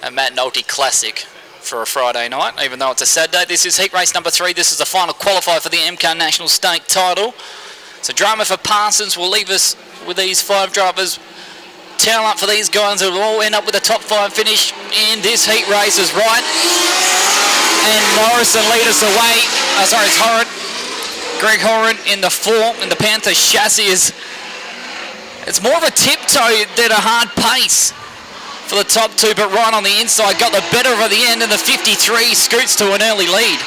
A Matt Nolte classic for a Friday night, even though it's a Saturday. This is heat race number 3. This is the final qualifier for the AMCA National Stake title. So drama for Parsons will leave us with these 5 drivers. Towel up for these guys who will all end up with a top 5 finish in this heat race is right. And Morrison lead us away. It's Horan. Greg Horan in the 4 in the Panther chassis it's more of a tiptoe than a hard pace for the top 2, but right on the inside got the better of the end, and the 53 scoots to an early lead.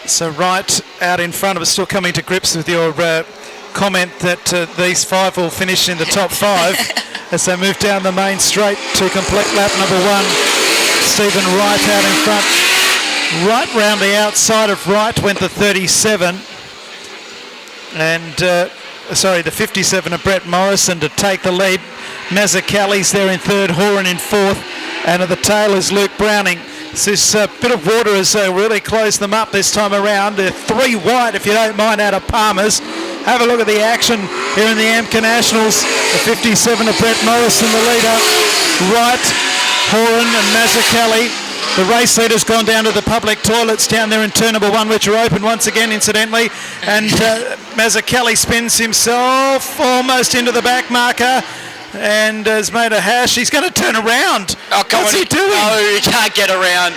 So right out in front of us, still coming to grips with your comment that these 5 will finish in the top 5 as they move down the main straight to complete lap number 1. Stephen Wright out in front. Right round the outside of Wright went the 37. And, the 57 of Brett Morrison to take the lead. Mazzucchelli's there in 3rd, Horan in 4th. And at the tail is Luke Browning. This bit of water has really closed them up this time around. They're 3 wide, if you don't mind, out of Palmer's. Have a look at the action here in the AMCA Nationals. The 57 of Brett Morrison, the leader. Wright, Horan and Mazzucchelli. The race leader's gone down to the public toilets down there in turn number 1, which are open once again, incidentally. And Mazzucchelli spins himself almost into the back marker and has made a hash. He's going to turn around. What's he doing? No, you can't get around.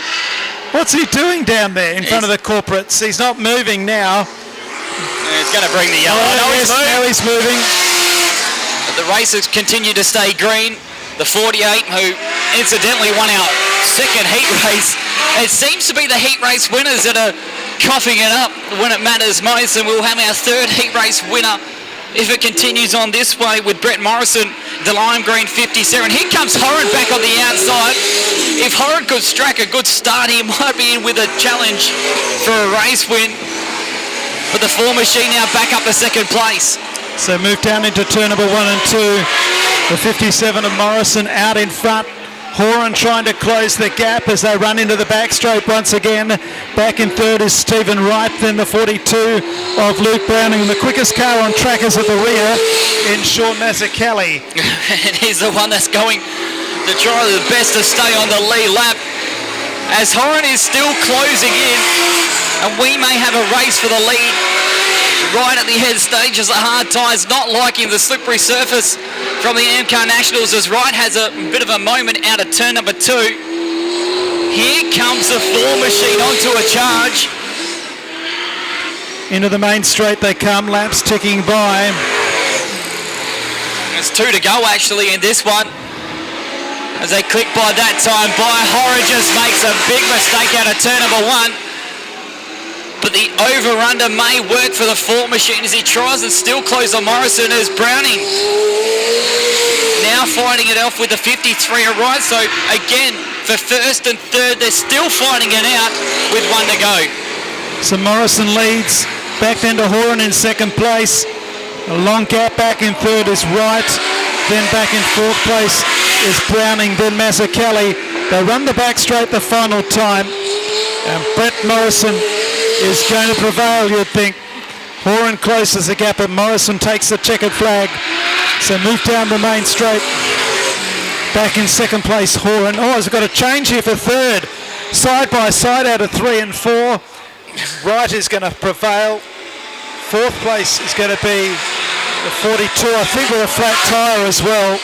What's he doing down there in front of the corporates? He's not moving now. He's going to bring the yellow. Now he's moving. The races continue to stay green. The 48, who incidentally won our 2nd heat race. It seems to be the heat race winners that are coughing it up when it matters most, and we'll have our 3rd heat race winner if it continues on this way with Brett Morrison, the lime green 57. Here comes Horan back on the outside. If Horan could strike a good start, he might be in with a challenge for a race win. But the 4 machine now back up to 2nd place. So move down into turn number 1 and 2. The 57 of Morrison out in front. Horan trying to close the gap as they run into the back straight once again. Back in 3rd is Stephen Wright, then the 42 of Luke Browning. The quickest car on track is at the rear in Sean Mazzucchelli. And he's the one that's going to try the best to stay on the lead lap, as Horan is still closing in, and we may have a race for the lead right at the head stage as the hard tyres not liking the slippery surface from the AMCA Nationals, as Wright has a bit of a moment out of turn number 2. Here comes the 4 machine onto a charge. Into the main straight they come, laps ticking by. There's 2 to go actually in this one, as they click by that time by. Horan just makes a big mistake out of turn number 1. But the over-under may work for the 4 machine as he tries and still close on Morrison, as Browning now fighting it off with the 53 of Wright. So again, for 1st and 3rd, they're still fighting it out with 1 to go. So Morrison leads, back then to Horan in 2nd place. A long gap back in 3rd is Wright. Then back in 4th place is Browning, then Mazzucchelli. They run the back straight the final time. And Brett Morrison is going to prevail, you'd think. Horan closes the gap, and Morrison takes the checkered flag. So move down the main straight. Back in 2nd place, Horan. Oh, has got a change here for 3rd. Side by side out of 3 and 4. Wright is going to prevail. 4th place is going to be the 42, I think, with a flat tyre as well.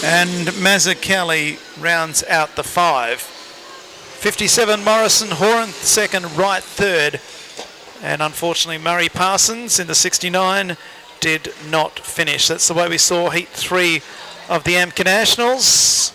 And Mazzucchelli rounds out the 5. 57 Morrison, Horan 2nd, Wright 3rd. And unfortunately Murray Parsons in the 69 did not finish. That's the way we saw heat 3 of the AMCA Nationals.